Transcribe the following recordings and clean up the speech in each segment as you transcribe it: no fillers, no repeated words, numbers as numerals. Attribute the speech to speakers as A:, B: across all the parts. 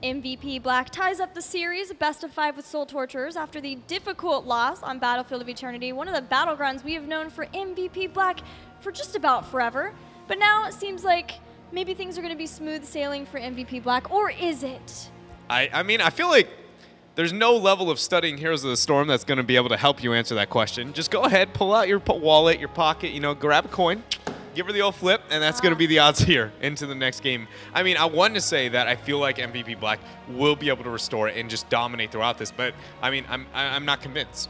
A: MVP Black ties up the series, best of 5 with Soul Torturers after the difficult loss on Battlefield of Eternity, one of the battlegrounds we have known for MVP Black for just about forever. But now it seems like maybe things are going to be smooth sailing for MVP Black, or is it?
B: I mean, I feel like there's no level of studying Heroes of the Storm that's going to be able to help you answer that question. Just go ahead, pull out your wallet, your pocket, you know, grab a coin, give her the old flip, and that's going to be the odds here into the next game. I mean, I wanted to say that I feel like MVP Black will be able to restore it and just dominate throughout this, but I mean, I'm not convinced.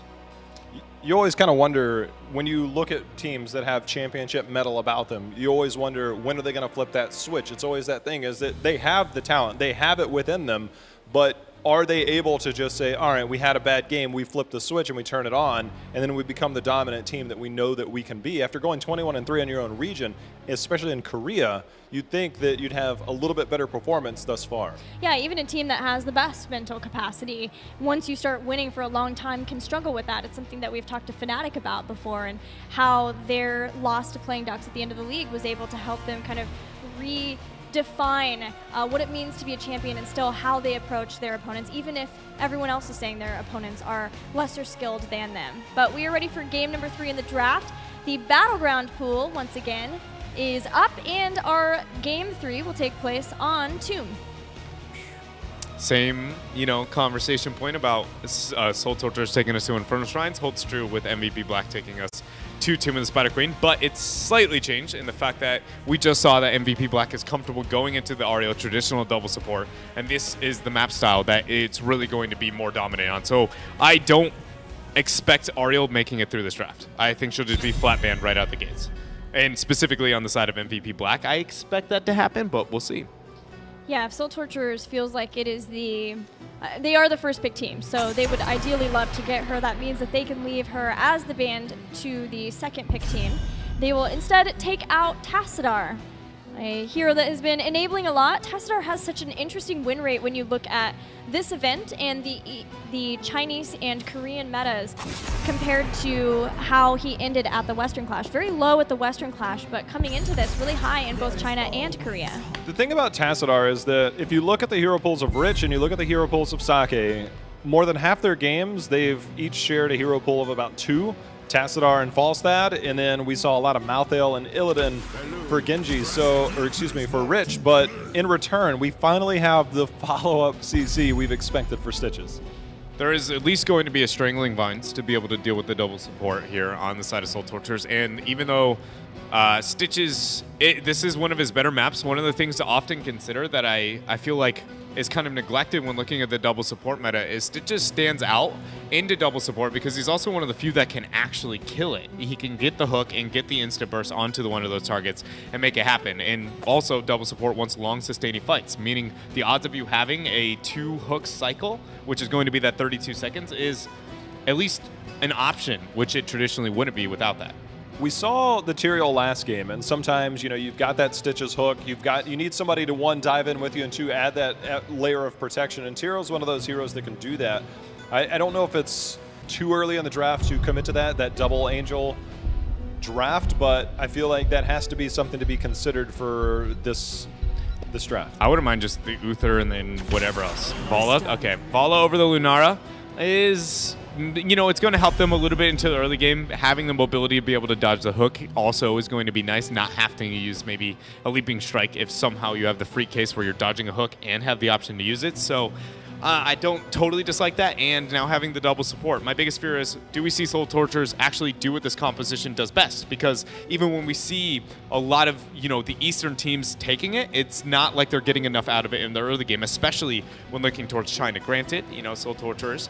C: You always kind of wonder, when you look at teams that have championship metal about them, you always wonder, when are they going to flip that switch? It's always that thing, is that they have the talent, they have it within them, but are they able to just say, all right, we had a bad game, we flip the switch and we turn it on, and then we become the dominant team that we know that we can be? After going 21-3 in your own region, especially in Korea, you'd think that you'd have a little bit better performance thus far.
A: Yeah, even a team that has the best mental capacity, once you start winning for a long time, can struggle with that. It's something that we've talked to Fnatic about before, and how their loss to Playing Ducks at the end of the league was able to help them kind of redefine what it means to be a champion and still how they approach their opponents, even if everyone else is saying their opponents are lesser skilled than them. But we are ready for game number 3 in the draft. The Battleground pool, once again, is up, and our game 3 will take place on Tomb.
B: Same, you know, conversation point about Soul Torturers taking us to Infernal Shrines holds true with MVP Black taking us to Tomb of the Spider Queen, but it's slightly changed in the fact that we just saw that MVP Black is comfortable going into the Ariel traditional double support, and this is the map style that it's really going to be more dominant on. So I don't expect Ariel making it through this draft. I think she'll just be flat banned right out the gates. And specifically on the side of MVP Black, I expect that to happen, but we'll see.
A: Yeah, if Soul Torturers feels like it is the... they are the first pick team, so they would ideally love to get her. That means that they can leave her as the banned to the second pick team. They will instead take out Tassadar, a hero that has been enabling a lot. Tassadar has such an interesting win rate when you look at this event and the Chinese and Korean metas compared to how he ended at the Western Clash. Very low at the Western Clash, but coming into this really high in both China and Korea.
C: The thing about Tassadar is that if you look at the hero pools of Rich and you look at the hero pools of Sake, more than half their games, they've each shared a hero pool of about 2. Tassadar and Falstad, and then we saw a lot of Malthael and Illidan for Genji, for Rich, but in return, we finally have the follow-up CC we've expected for Stitches.
B: There is at least going to be a Strangling Vines to be able to deal with the double support here on the side of Soul Torturers, and even though Stitches, this is one of his better maps, one of the things to often consider that I feel like is kind of neglected when looking at the double support meta is Stitches stands out into double support because he's also one of the few that can actually kill it. He can get the hook and get the insta burst onto one of those targets and make it happen. And also double support wants long sustaining fights, meaning the odds of you having a 2-hook cycle, which is going to be that 32 seconds, is at least an option, which it traditionally wouldn't be without that.
C: We saw the Tyrael last game, and sometimes, you know, you've got that Stitches hook, you need somebody to, 1, dive in with you, and 2, add that layer of protection, and Tyrael's one of those heroes that can do that. I don't know if it's too early in the draft to commit to that double Angel draft, but I feel like that has to be something to be considered for this draft.
B: I wouldn't mind just the Uther and then whatever else. Vala? Okay, Vala over the Lunara is... You know, it's going to help them a little bit into the early game. Having the mobility to be able to dodge the hook also is going to be nice, not having to use maybe a leaping strike if somehow you have the freak case where you're dodging a hook and have the option to use it. So I don't totally dislike that, and now having the double support. My biggest fear is, do we see Soul Torturers actually do what this composition does best? Because even when we see a lot of, you know, the Eastern teams taking it, it's not like they're getting enough out of it in the early game, especially when looking towards China. Granted, you know, Soul Torturers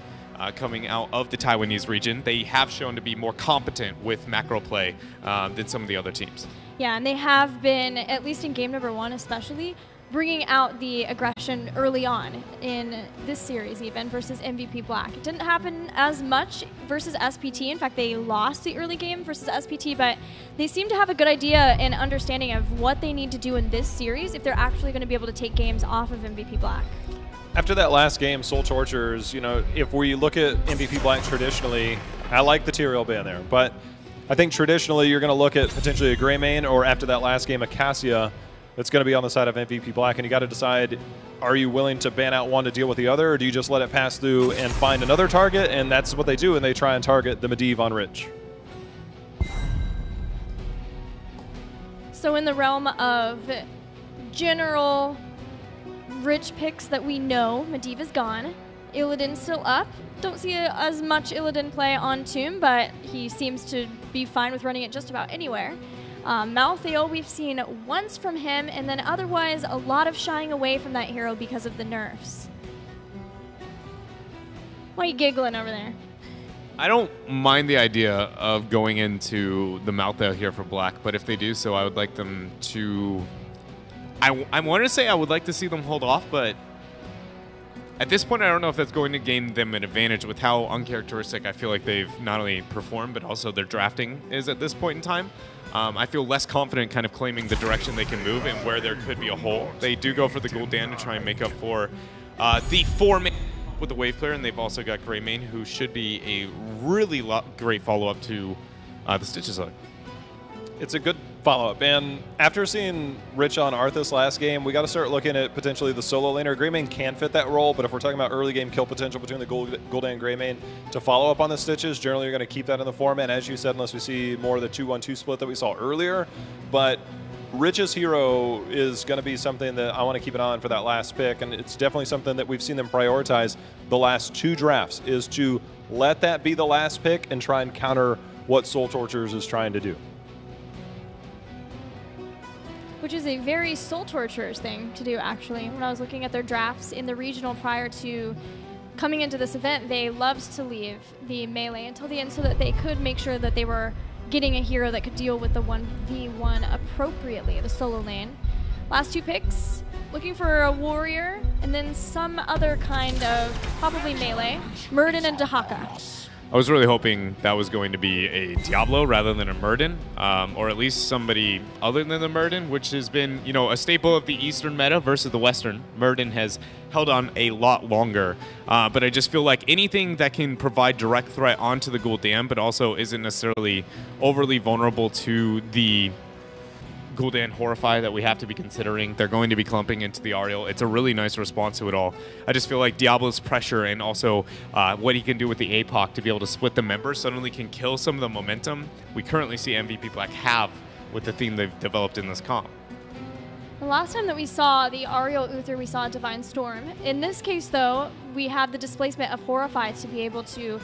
B: coming out of the Taiwanese region, they have shown to be more competent with macro play than some of the other teams.
A: Yeah, and they have been, at least in game number 1 especially, bringing out the aggression early on in this series even versus MVP Black. It didn't happen as much versus SPT. In fact, they lost the early game versus SPT, but they seem to have a good idea and understanding of what they need to do in this series if they're actually going to be able to take games off of MVP Black.
C: After that last game, Soul Torturers, you know, if we look at MVP Black traditionally, I like the Tyrael ban there, but I think traditionally you're going to look at potentially a Greymane or after that last game, a Cassia. that's going to be on the side of MVP Black, and you got to decide, are you willing to ban out one to deal with the other, or do you just let it pass through and find another target? And that's what they do, and they try and target the Medivh on Rich.
A: So in the realm of general Rich picks that we know, Medivh is gone. Illidan's still up. Don't see as much Illidan play on Tomb, but he seems to be fine with running it just about anywhere. Malthael we've seen once from him, and then otherwise a lot of shying away from that hero because of the nerfs. Why are you giggling over there?
B: I don't mind the idea of going into the Malthael here for Black, but if they do so, I would like them to... I want to say I would like to see them hold off, but at this point, I don't know if that's going to gain them an advantage with how uncharacteristic I feel like they've not only performed, but also their drafting is at this point in time. I feel less confident kind of claiming the direction they can move and where there could be a hole. They do go for the Gul'dan to try and make up for the 4-man with the Wave Clear, and they've also got Greymane, who should be a really great follow-up to the Stitches hook.
C: It's a good follow-up, and after seeing Rich on Arthas last game, we got to start looking at potentially the solo laner. Greymane can fit that role, but if we're talking about early game kill potential between the Gul'dan and Greymane to follow up on the Stitches, generally you're going to keep that in the 4-man, as you said, unless we see more of the 2-1-2 split that we saw earlier. But Rich's hero is going to be something that I want to keep an eye on for that last pick, and it's definitely something that we've seen them prioritize the last 2 drafts, is to let that be the last pick and try and counter what Soul Torturers is trying to do.
A: Which is a very Soul Torturers thing to do, actually. When I was looking at their drafts in the regional prior to coming into this event, they loved to leave the melee until the end so that they could make sure that they were getting a hero that could deal with the 1v1 appropriately, the solo lane. Last 2 picks, looking for a warrior, and then some other kind of, probably melee, Murden and Dahaka.
B: I was really hoping that was going to be a Diablo rather than a Murden, or at least somebody other than the Murden, which has been, you know, a staple of the Eastern meta versus the Western. Murden has held on a lot longer, but I just feel like anything that can provide direct threat onto the Gul'dan, but also isn't necessarily overly vulnerable to the Gul'dan Horrify that we have to be considering. They're going to be clumping into the Ariel. It's a really nice response to it all. I just feel like Diablo's pressure and also what he can do with the APOC to be able to split the members suddenly can kill some of the momentum we currently see MVP Black have with the theme they've developed in this comp.
A: The last time that we saw the Ariel Uther, we saw Divine Storm. In this case, though, we have the displacement of Horrify to be able to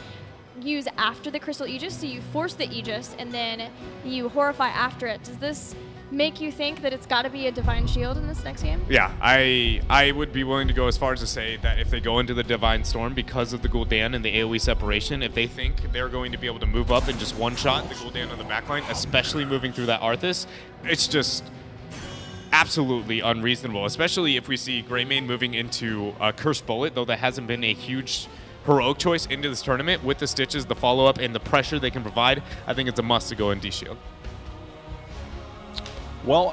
A: use after the Crystal Aegis, so you force the Aegis, and then you Horrify after it. Does this make you think that it's got to be a Divine Shield in this next game?
B: Yeah, I would be willing to go as far as to say that if they go into the Divine Storm because of the Gul'dan and the AoE separation, if they think they're going to be able to move up and just one-shot the Gul'dan on the backline, especially moving through that Arthas, it's just absolutely unreasonable, especially if we see Greymane moving into Cursed Bullet, though that hasn't been a huge heroic choice into this tournament. With the Stitches, the follow-up, and the pressure they can provide, I think it's a must to go in D-Shield.
C: Well,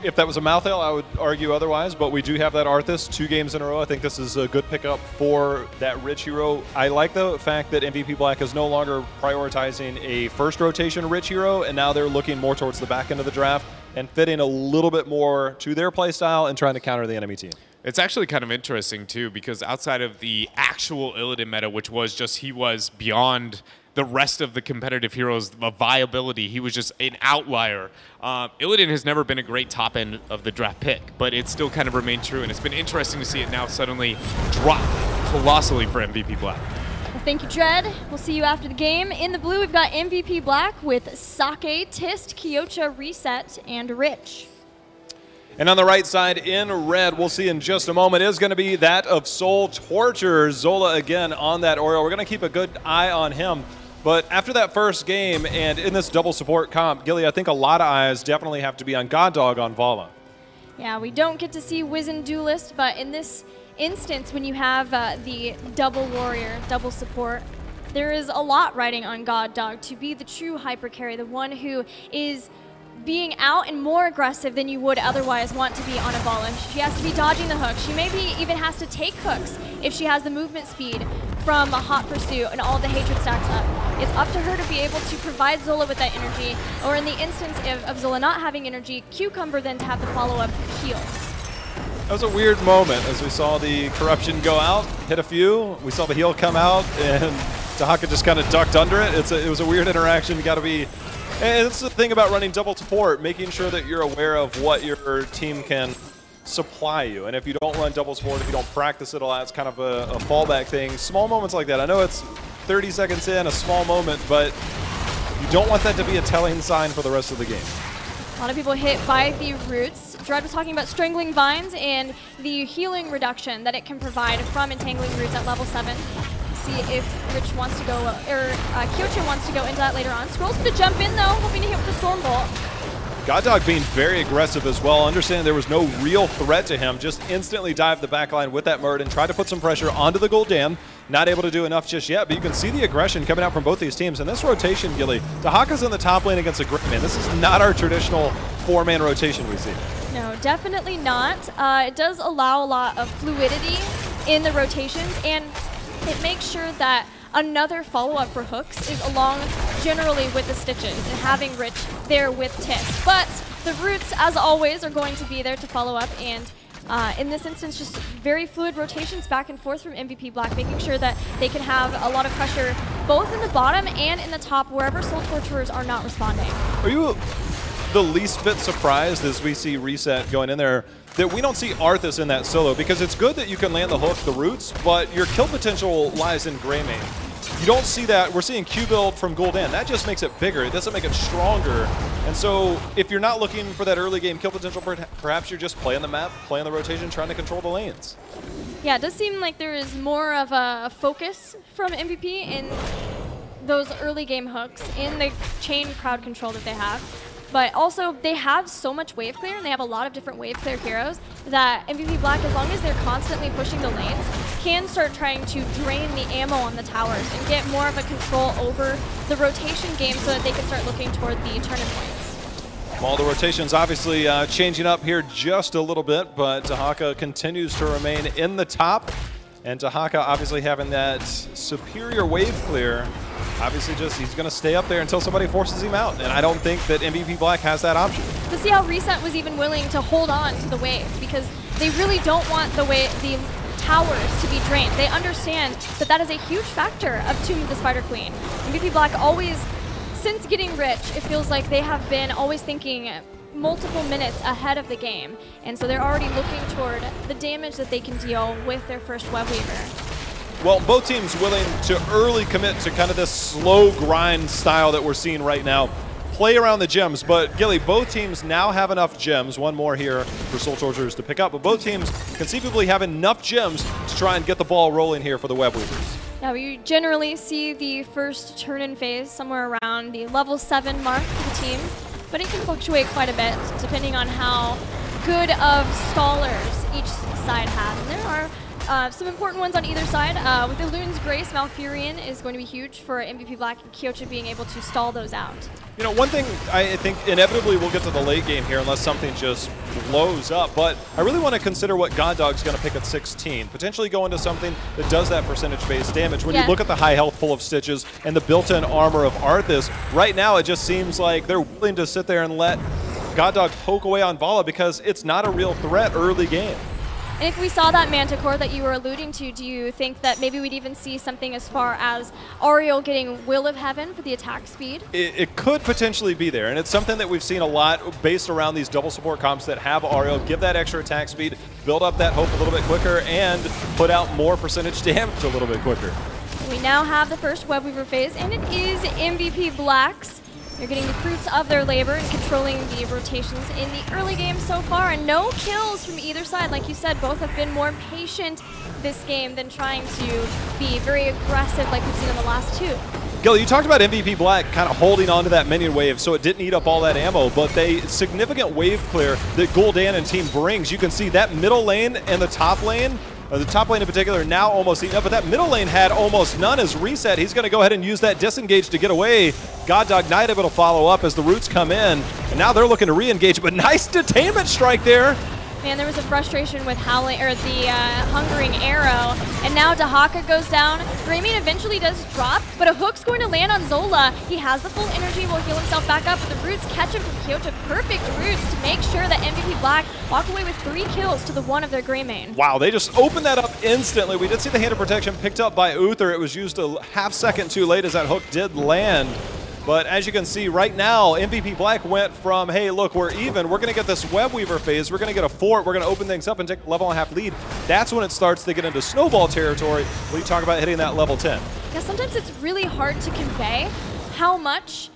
C: if that was a Malthael, I would argue otherwise, but we do have that Arthas 2 games in a row. I think this is a good pickup for that Rich hero. I like the fact that MVP Black is no longer prioritizing a first rotation Rich hero, and now they're looking more towards the back end of the draft and fitting a little bit more to their playstyle and trying to counter the enemy team.
B: It's actually kind of interesting, too, because outside of the actual Illidan meta, which was just he was beyond the rest of the competitive heroes of viability, he was just an outlier. Illidan has never been a great top end of the draft pick, but it still kind of remained true, and it's been interesting to see it now suddenly drop colossally for MVP Black.
A: Well, thank you, Dread. We'll see you after the game. In the blue, we've got MVP Black with Sake, Tist, Kyocha, Reset, and Rich.
C: And on the right side in red, we'll see in just a moment, is going to be that of Soul Torturers. Zola again on that Oriole. We're going to keep a good eye on him. But after that first game and in this double support comp, Gilly, I think a lot of eyes definitely have to be on God Dog on Vala.
A: Yeah, we don't get to see Wizen Duelist, but in this instance, when you have the double warrior, double support, there is a lot riding on God Dog to be the true hyper carry, the one who is being out and more aggressive than you would otherwise want to be on a Vala. She has to be dodging the hook. She maybe even has to take hooks if she has the movement speed from a Hot Pursuit and all the hatred stacks up. It's up to her to be able to provide Zola with that energy, or in the instance of Zola not having energy, Cucumber then to have the follow-up heals.
C: That was a weird moment as we saw the corruption go out, hit a few. We saw the heal come out, and Tahaka just kind of ducked under it. It was a weird interaction. You got to be, and that's the thing about running double support, making sure that you're aware of what your team can supply you. And if you don't run double support, if you don't practice it a lot, it's kind of a fallback thing. Small moments like that. I know it's 30 seconds in, a small moment, but you don't want that to be a telling sign for the rest of the game.
A: A lot of people hit by the roots. Dread was talking about Strangling Vines and the healing reduction that it can provide from Entangling Roots at level 7. See if Rich wants to go, or Kyocha wants to go into that later on. Scroll's going to jump in though, hoping to hit with the Storm Bolt.
C: Goddog being very aggressive as well, understanding there was no real threat to him, just instantly dived the backline with that Murd and tried to put some pressure onto the Gul'dan. Not able to do enough just yet, but you can see the aggression coming out from both these teams. And this rotation, Gilly, Tahaka's in the top lane against a Greyman. This is not our traditional 4-man rotation we see.
A: No, definitely not. It does allow a lot of fluidity in the rotations, and it makes sure that another follow-up for hooks is along generally with the Stitches and having Rich there with Tis. But the roots, as always, are going to be there to follow up, and in this instance, just very fluid rotations back and forth from MVP Black, making sure that they can have a lot of pressure both in the bottom and in the top, wherever Soul Torturers are not responding.
C: Are you the least bit surprised as we see Reset going in there that we don't see Arthas in that solo? Because it's good that you can land the hook, the roots, but your kill potential lies in Greymane. You don't see that. We're seeing Q build from Gul'dan. That just makes it bigger. It doesn't make it stronger. And so if you're not looking for that early game kill potential, perhaps you're just playing the map, playing the rotation, trying to control the lanes.
A: Yeah, it does seem like there is more of a focus from MVP in those early game hooks, in the chain crowd control that they have. But also, they have so much wave clear, and they have a lot of different wave clear heroes that MVP Black, as long as they're constantly pushing the lanes, can start trying to drain the ammo on the towers and get more of a control over the rotation game so that they can start looking toward the turning points.
C: Well, the rotation's obviously changing up here just a little bit, but Tahaka continues to remain in the top. And Tahaka obviously having that superior wave clear. Obviously just, he's going to stay up there until somebody forces him out. And I don't think that MVP Black has that option.
A: To see how Reset was even willing to hold on to the wave, because they really don't want the towers to be drained. They understand that that is a huge factor of Tomb of the Spider Queen. MVP Black always, since getting Rich, it feels like they have been always thinking multiple minutes ahead of the game. And so they're already looking toward the damage that they can deal with their first Web Weaver.
C: Well, both teams willing to early commit to kind of this slow grind style that we're seeing right now. Play around the gems, but Gilly, both teams now have enough gems, one more here for Soul Torturers to pick up, but both teams conceivably have enough gems to try and get the ball rolling here for the Web Weavers.
A: Yeah, we generally see the first turn-in phase somewhere around the level 7 mark for the team, but it can fluctuate quite a bit depending on how good of scholars each side has. And there are some important ones on either side. With Elun's Grace, Malfurion is going to be huge for MVP Black and Kyocha being able to stall those out.
C: You know, one thing I think inevitably we'll get to the late game here unless something just blows up, but I really want to consider what Goddog's going to pick at 16. Potentially go into something that does that percentage-based damage. When you look at the high health pool of Stitches and the built-in armor of Arthas, right now it just seems like they're willing to sit there and let Goddog poke away on Vala because it's not a real threat early game.
A: And if we saw that Manticore that you were alluding to, do you think that maybe we'd even see something as far as Ariel getting Will of Heaven for the attack speed?
C: It could potentially be there, and it's something that we've seen a lot based around these double support comps that have Ariel give that extra attack speed, build up that hope a little bit quicker, and put out more percentage damage a little bit quicker.
A: We now have the first Web Weaver phase, and it is MVP Black's. They're getting the fruits of their labor and controlling the rotations in the early game so far, and no kills from either side. Like you said, both have been more patient this game than trying to be very aggressive like we've seen in the last two.
C: Gilly, you talked about MVP Black kind of holding on to that minion wave so it didn't eat up all that ammo, but they significant wave clear that Gul'dan and team brings. You can see that middle lane and the top lane in particular now almost eaten up, but that middle lane had almost none as Reset. He's going to go ahead and use that disengage to get away. Goddog not able to follow up as the roots come in, and now they're looking to re-engage, but nice detainment strike there.
A: Man, there was a frustration with Howling, or the Hungering Arrow, and now Dahaka goes down. Greymane eventually does drop, but a hook's going to land on Zola. He has the full energy, will heal himself back up, but the roots catch him from Kyoto. Perfect roots to make sure that MVP Black walk away with 3 kills to the 1 of their Greymane.
C: Wow, they just opened that up instantly. We did see the Hand of Protection picked up by Uther. It was used a half second too late as that hook did land. But as you can see right now, MVP Black went from, hey, look, we're even. We're going to get this Web Weaver phase. We're going to get a fort. We're going to open things up and take level and a half lead. That's when it starts to get into snowball territory when you talk about hitting that level 10.
A: Yeah, sometimes it's really hard to convey how much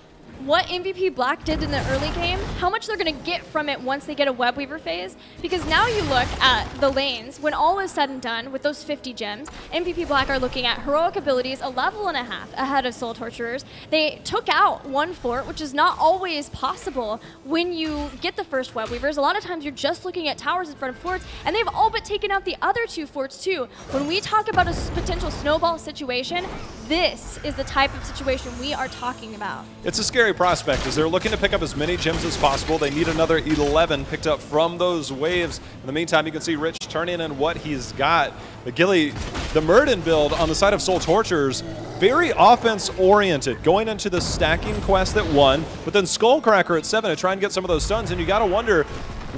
A: what MVP Black did in the early game, how much they're going to get from it once they get a Web Weaver phase. Because now you look at the lanes, when all is said and done with those 50 gems, MVP Black are looking at heroic abilities a level and a half ahead of Soul Torturers. They took out 1 fort, which is not always possible when you get the first Web Weavers. A lot of times you're just looking at towers in front of forts, and they've all but taken out the other 2 forts too. When we talk about a potential snowball situation, this is the type of situation we are talking about.
C: It's a scary prospect as they're looking to pick up as many gems as possible. They need another 11 picked up from those waves. In the meantime, you can see Rich turning in what he's got. But Gilly, the Murden build on the side of Soul Torturers, very offense-oriented, going into the stacking quest at 1, but then Skullcracker at 7 to try and get some of those stuns, and you gotta wonder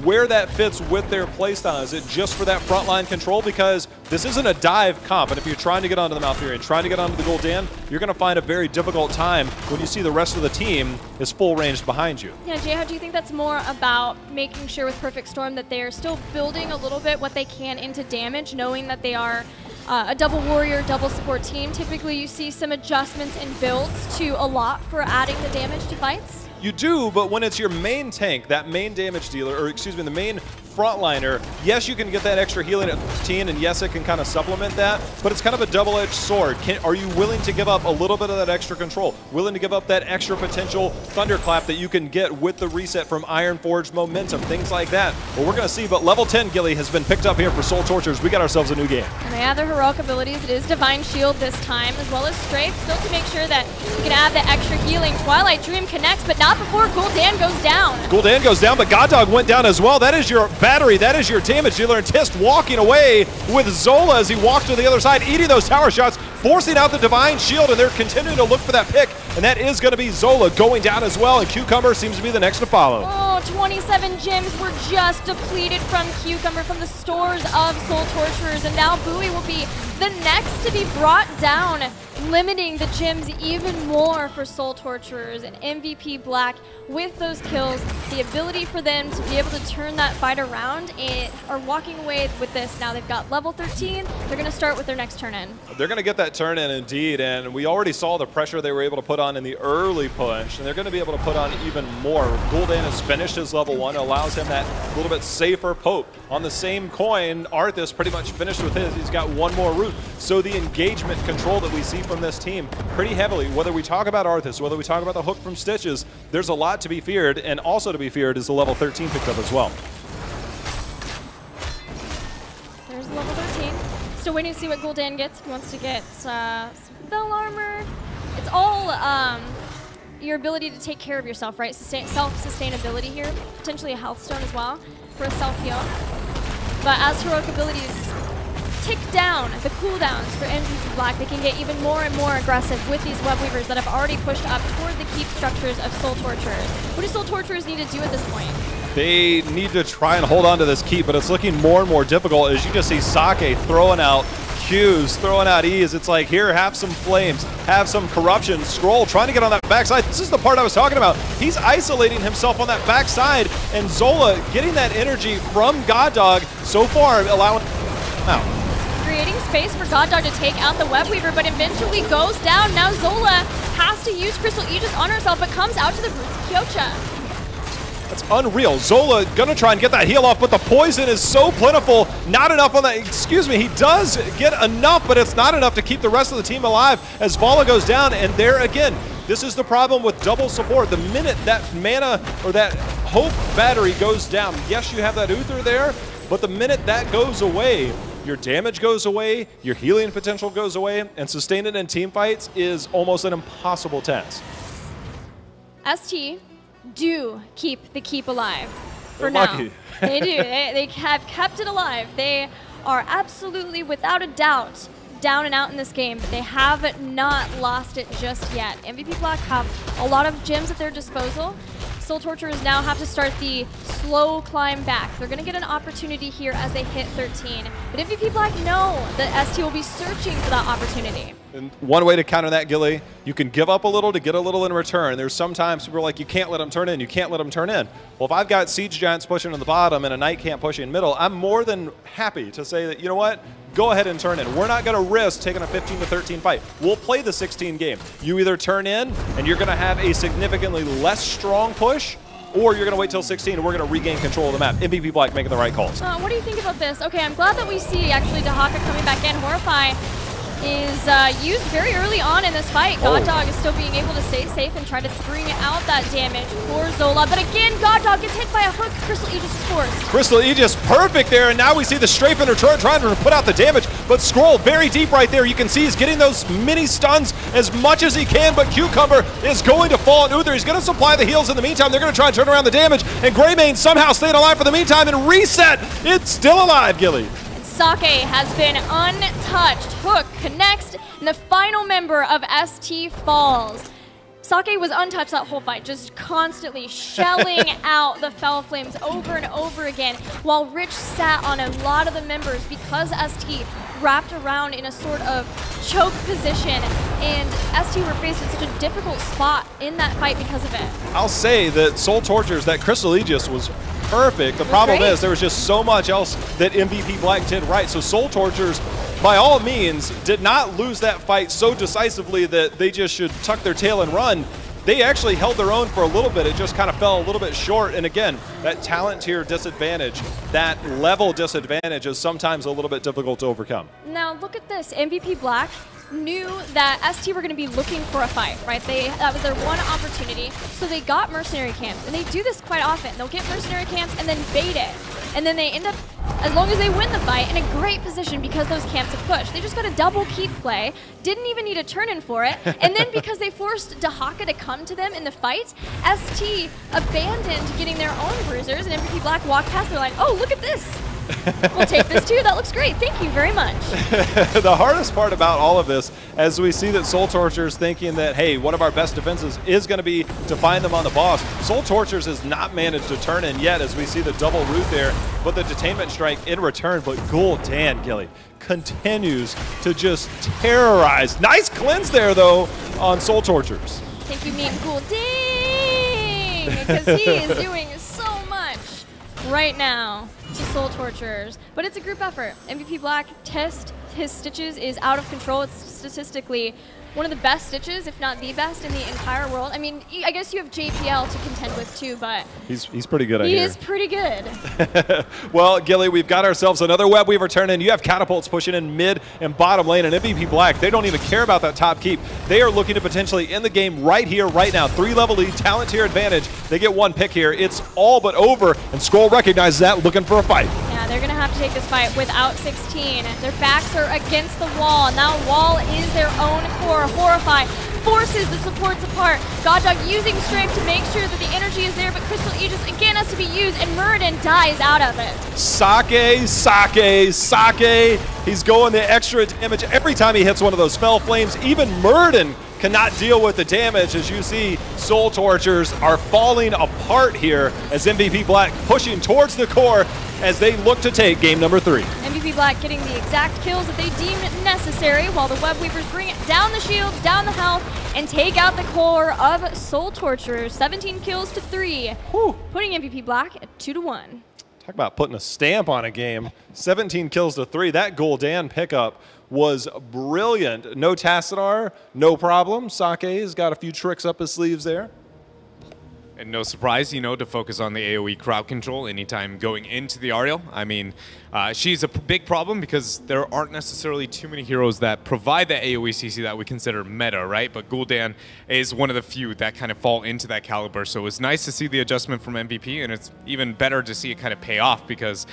C: where that fits with their playstyle. Is it just for that frontline control? Because this isn't a dive comp, and if you're trying to get onto the Malfurion, trying to get onto the Gul'dan, you're going to find a very difficult time when you see the rest of the team is full ranged behind you.
A: Yeah, Jay, how do you think that's more about making sure with Perfect Storm that they're still building a little bit what they can into damage, knowing that they are a double warrior, double support team? Typically you see some adjustments in builds to allot for adding the damage to fights?
C: You do, but when it's your main tank, that main damage dealer, or excuse me, the main frontliner, yes, you can get that extra healing at 15, and yes, it can kind of supplement that, but it's kind of a double-edged sword. Are you willing to give up a little bit of that extra control? Willing to give up that extra potential thunderclap that you can get with the reset from Ironforge momentum, things like that? Well, we're going to see, but level 10 Gilly has been picked up here for Soul Torturers. We got ourselves a new game.
A: And they have their heroic abilities. It is Divine Shield this time, as well as Strafe, still to make sure that you can add the extra healing. Twilight Dream connects, but not before Gul'dan goes down.
C: Gul'dan goes down, but Goddog went down as well. That is your battery, that is your damage dealer, and Tist walking away with Zola as he walked to the other side, eating those tower shots, forcing out the Divine Shield, and they're continuing to look for that pick, and that is going to be Zola going down as well, and Cucumber seems to be the next to follow.
A: Oh, 27 gems were just depleted from Cucumber from the stores of Soul Torturers, and now Bowie will be the next to be brought down, limiting the gems even more for Soul Torturers. And MVP Black with those kills, the ability for them to be able to turn that fight around and are walking away with this. Now they've got level 13. They're going to start with their next turn in.
C: They're going to get that turn in indeed, and we already saw the pressure they were able to put on in the early push, and they're going to be able to put on even more. Gul'dan has finished his level 1, allows him that little bit safer poke. On the same coin, Arthas pretty much finished with his. He's got 1 more route. So the engagement control that we see from this team pretty heavily, whether we talk about Arthas, whether we talk about the hook from Stitches, there's a lot to be feared, and also to be feared is the level 13 picked up as well.
A: There's level 13. Still waiting to see what Gul'dan gets. If he wants to get spell armor. It's all your ability to take care of yourself, right? Self-sustainability here. Potentially a health stone as well for a self-heal. But as heroic abilities tick down the cooldowns for MVP Black, they can get even more and more aggressive with these Web Weavers that have already pushed up toward the keep structures of Soul Torturers. What do Soul Torturers need to do at this point?
C: They need to try and hold on to this keep, but it's looking more and more difficult as you just see Sake throwing out Qs, throwing out E's. It's like, here, have some flames, have some corruption. Scroll trying to get on that backside. This is the part I was talking about. He's isolating himself on that backside, and Zola getting that energy from Goddog so far, allowing out.
A: Creating space for Goddog to take out the Web Weaver, but eventually goes down. Now Zola has to use Crystal Aegis on herself, but comes out to the roots of Kyocha.
C: That's unreal. Zola gonna try and get that heal off, but the poison is so plentiful. Not enough on that. Excuse me, he does get enough, but it's not enough to keep the rest of the team alive as Vala goes down. And there again, this is the problem with double support. The minute that mana or that hope battery goes down, yes, you have that Uther there, but the minute that goes away, your damage goes away, your healing potential goes away, and sustaining in team fights is almost an impossible task.
A: ST do keep the keep alive for
C: They're
A: now.
C: lucky.
A: They do. They have kept it alive. They are absolutely, without a doubt, down and out in this game, but they have not lost it just yet. MVP Black have a lot of gems at their disposal. Soul Torturers now have to start the slow climb back. They're going to get an opportunity here as they hit 13. But MVP Black know that ST will be searching for that opportunity.
C: And one way to counter that, Gilly, you can give up a little to get a little in return. There's sometimes people are like, you can't let them turn in, you can't let them turn in. Well, if I've got Siege Giants pushing in the bottom and a Night Camp pushing in middle, I'm more than happy to say that, you know what, go ahead and turn in. We're not going to risk taking a 15 to 13 fight. We'll play the 16 game. You either turn in and you're going to have a significantly less strong push, or you're going to wait till 16 and we're going to regain control of the map. MVP Black making the right calls.
A: What do you think about this? Okay, I'm glad that we see actually Dahaka coming back in. Horrify is used very early on in this fight. God Dog is still being able to stay safe and try to bring out that damage for Zola. But again, God Dog gets hit by a hook. Crystal Aegis is forced.
C: Crystal Aegis perfect there, and now we see the strafe in return trying to put out the damage, but Scroll very deep right there. You can see he's getting those mini stuns as much as he can, but Cucumber is going to fall on Uther. He's going to supply the heals in the meantime. They're going to try and turn around the damage, and Greymane somehow staying alive for the meantime and reset. It's still alive, Gilly.
A: Sake has been untouched. Hook connects, and the final member of ST falls. Sake was untouched that whole fight, just constantly shelling out the Fell Flames over and over again, while Rich sat on a lot of the members because ST wrapped around in a sort of choke position, and ST were faced in such a difficult spot in that fight because of it.
C: I'll say that Soul Tortures, that Crystal Aegis was perfect. The problem is there was just so much else that MVP Black did right. So Soul Tortures, by all means, did not lose that fight so decisively that they just should tuck their tail and run. They actually held their own for a little bit. It just kind of fell a little bit short. And again, that talent tier disadvantage, that level disadvantage is sometimes a little bit difficult to overcome.
A: Now look at this. MVP Black knew that ST were going to be looking for a fight, right? That was their one opportunity. So they got mercenary camps, and they do this quite often. They'll get mercenary camps and then bait it. And then they end up, as long as they win the fight, in a great position because those camps have pushed. They just got a double keep play, didn't even need a turn in for it, and then because they forced Dahaka to come to them in the fight, ST abandoned getting their own bruisers, and MVP Black walked past, they're like, oh, look at this. We'll take this too. That looks great. Thank you very much.
C: The hardest part about all of this, as we see that Soul Tortures thinking that, hey, one of our best defenses is going to be to find them on the boss. Soul Tortures has not managed to turn in yet, as we see the double root there, but the detainment strike in return. But Gul'dan, Gilly, continues to just terrorize. Nice cleanse there, though, on Soul Tortures.
A: I think you mean Gul'dan, because he is doing so much right now to Soul Torturers. But it's a group effort. MVP Black test his stitches is out of control. It's statistically one of the best stitches, if not the best, in the entire world. I mean, I guess you have JPL to contend with too, but
C: he's pretty good.
A: He is pretty good.
C: Well, Gilly, we've got ourselves another web weaver turn in. You have catapults pushing in mid and bottom lane, and MVP Black, they don't even care about that top keep. They are looking to potentially end the game right here, right now. 3-level lead, talent tier advantage. They get one pick here. It's all but over, and Skrull recognizes that, looking for a fight.
A: Yeah, they're going to have to take this fight without 16. Their backs are against the wall, and that wall is their own core. Horrify forces the supports apart. God Dog using strength to make sure that the energy is there, but Crystal Aegis again has to be used, and Muradin dies out of it.
C: Sake. He's going the extra damage every time he hits one of those Fell Flames. Even Muradin cannot deal with the damage. As you see, Soul Tortures are falling apart here as MVP Black pushing towards the core as they look to take game number 3.
A: MVP Black getting the exact kills that they deem necessary, while the Web Weavers bring it down the shields, down the health, and take out the core of Soul Torturers. 17 kills to 3,
C: Whew.
A: putting MVP Black at 2-1.
C: Talk about putting a stamp on a game. 17 kills to 3. That Gul'dan pickup was brilliant. No Tassadar, no problem. Sake's got a few tricks up his sleeves there.
B: And no surprise, you know, to focus on the AoE crowd control anytime going into the Ariel. I mean, she's a big problem because there aren't necessarily too many heroes that provide that AoE CC that we consider meta, right? But Gul'dan is one of the few that kind of fall into that caliber. So it's nice to see the adjustment from MVP, and it's even better to see it kind of pay off because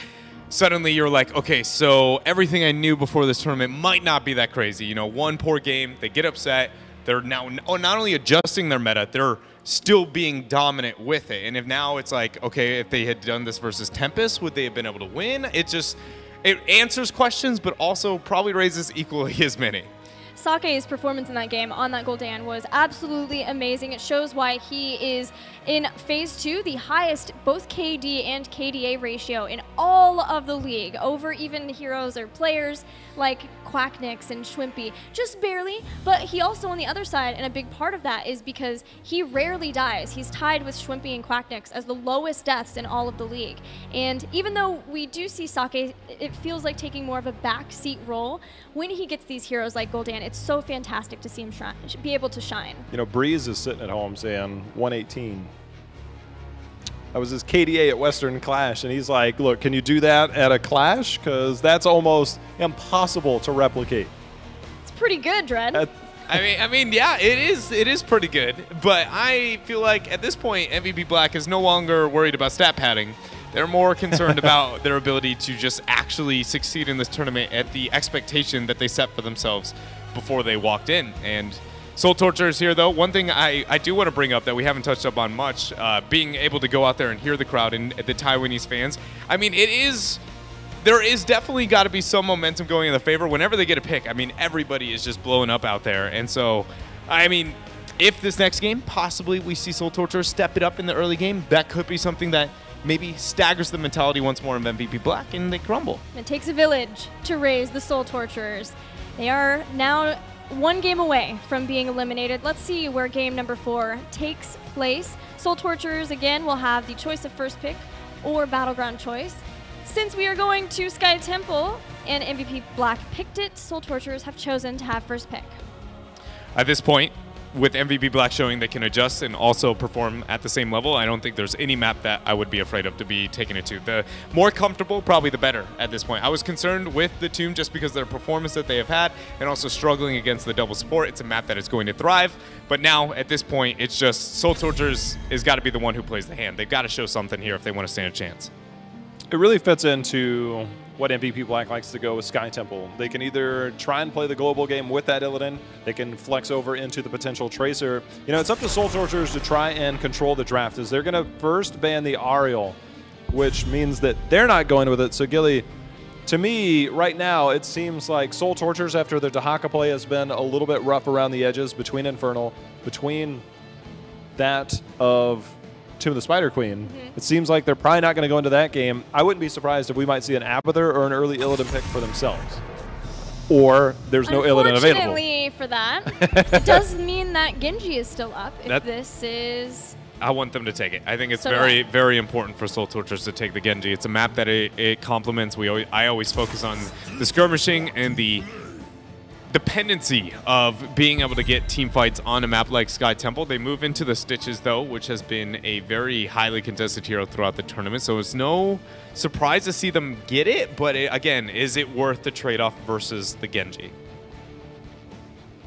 B: suddenly you're like, okay, so everything I knew before this tournament might not be that crazy. You know, one poor game, they get upset. They're now not only adjusting their meta, they're still being dominant with it. And if now it's like, okay, if they had done this versus Tempest, would they have been able to win? It answers questions, but also probably raises equally as many.
A: Sake's performance in that game on that Gul'dan was absolutely amazing. It shows why he is in Phase 2, the highest both KD and KDA ratio in all of the league, over even heroes or players like Quacknix and Schwimpy, just barely. But he also on the other side, and a big part of that is because he rarely dies. He's tied with Schwimpy and Quacknix as the lowest deaths in all of the league. And even though we do see Sake, it feels like taking more of a backseat role, when he gets these heroes like Gul'dan, it's so fantastic to see him be able to shine.
C: You know, Breeze is sitting at home saying 118. That was his KDA at Western Clash, and he's like, look, can you do that at a Clash? Because that's almost impossible to replicate.
A: It's pretty good, Dred.
B: I mean, yeah, it is pretty good, but I feel like at this point, MVP Black is no longer worried about stat padding. They're more concerned about their ability to just actually succeed in this tournament at the expectation that they set for themselves before they walked in. And Soul Torture is here, though. One thing I do want to bring up that we haven't touched up on much, being able to go out there and hear the crowd and the Taiwanese fans. I mean, there is definitely got to be some momentum going in the favor. Whenever they get a pick, I mean, everybody is just blowing up out there. And so, I mean, if this next game, possibly we see Soul Torture step it up in the early game, that could be something that maybe staggers the mentality once more of MVP Black, and they crumble.
A: It takes a village to raise the Soul Torturers. They are now one game away from being eliminated. Let's see where game number 4 takes place. Soul Torturers, again, will have the choice of first pick or Battleground choice. Since we are going to Sky Temple and MVP Black picked it, Soul Torturers have chosen to have first pick.
B: At this point, with MVP Black showing they can adjust and also perform at the same level, I don't think there's any map that I would be afraid of to be taking it to. The more comfortable, probably the better at this point. I was concerned with the Tomb just because of their performance that they have had and also struggling against the double support. It's a map that is going to thrive, but now at this point, it's just Soul Torturers has got to be the one who plays the hand. They've got to show something here if they want to stand a chance.
C: It really fits into what MVP Black likes to go with Sky Temple. They can either try and play the global game with that Illidan, they can flex over into the potential Tracer. You know, it's up to Soul Torturers to try and control the draft, as they're going to first ban the Ariel, which means that they're not going with it. So Gilly, to me, right now, it seems like Soul Torturers, after their Dahaka play has been a little bit rough around the edges between Infernal, between that of Tomb of the Spider Queen. It seems like they're probably not going to go into that game. I wouldn't be surprised if we might see an Abathur or an early Illidan pick for themselves. Or there's no Illidan available.
A: Unfortunately for that, it does mean that Genji is still up if this is...
B: I want them to take it. I think it's very important for Soul Torturers to take the Genji. It's a map that it complements. I always focus on the skirmishing and the dependency of being able to get team fights on a map like Sky Temple. They move into the Stitches, though, which has been a very highly contested hero throughout the tournament. So it's no surprise to see them get it. But again, is it worth the trade-off versus the Genji?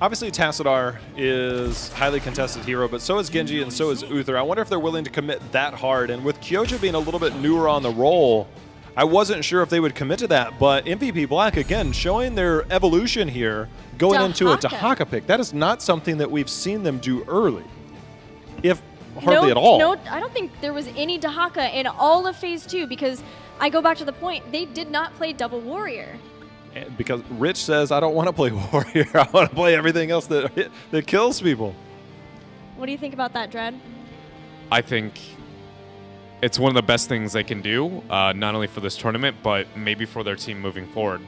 C: Obviously, Tassadar is a highly contested hero, but so is Genji and so is Uther. I wonder if they're willing to commit that hard. And with Kyoja being a little bit newer on the role, I wasn't sure if they would commit to that, but MVP Black, again, showing their evolution here, going into a Dahaka pick. That is not something that we've seen them do early, if hardly at all.
A: No, I don't think there was any Dahaka in all of Phase 2, because I go back to the point, they did not play Double Warrior.
C: Because Rich says, I don't want to play Warrior. I want to play everything else that kills people.
A: What do you think about that, Dred?
B: I think it's one of the best things they can do, not only for this tournament, but maybe for their team moving forward.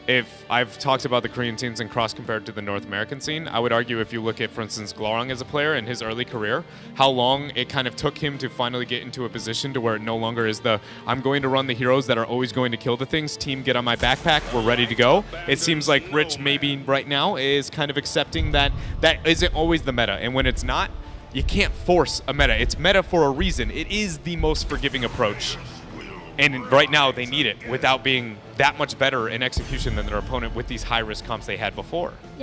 B: If I've talked about the Korean teams and cross compared to the North American scene, I would argue if you look at, for instance, Glorong as a player in his early career, how long it kind of took him to finally get into a position to where it no longer is the, I'm going to run the heroes that are always going to kill the things, team get on my backpack, we're ready to go. It seems like Rich maybe right now is kind of accepting that that isn't always the meta, and when it's not, you can't force a meta. It's meta for a reason. It is the most forgiving approach. And right now, they need it without being that much better in execution than their opponent with these high-risk comps they had before.
A: Yeah.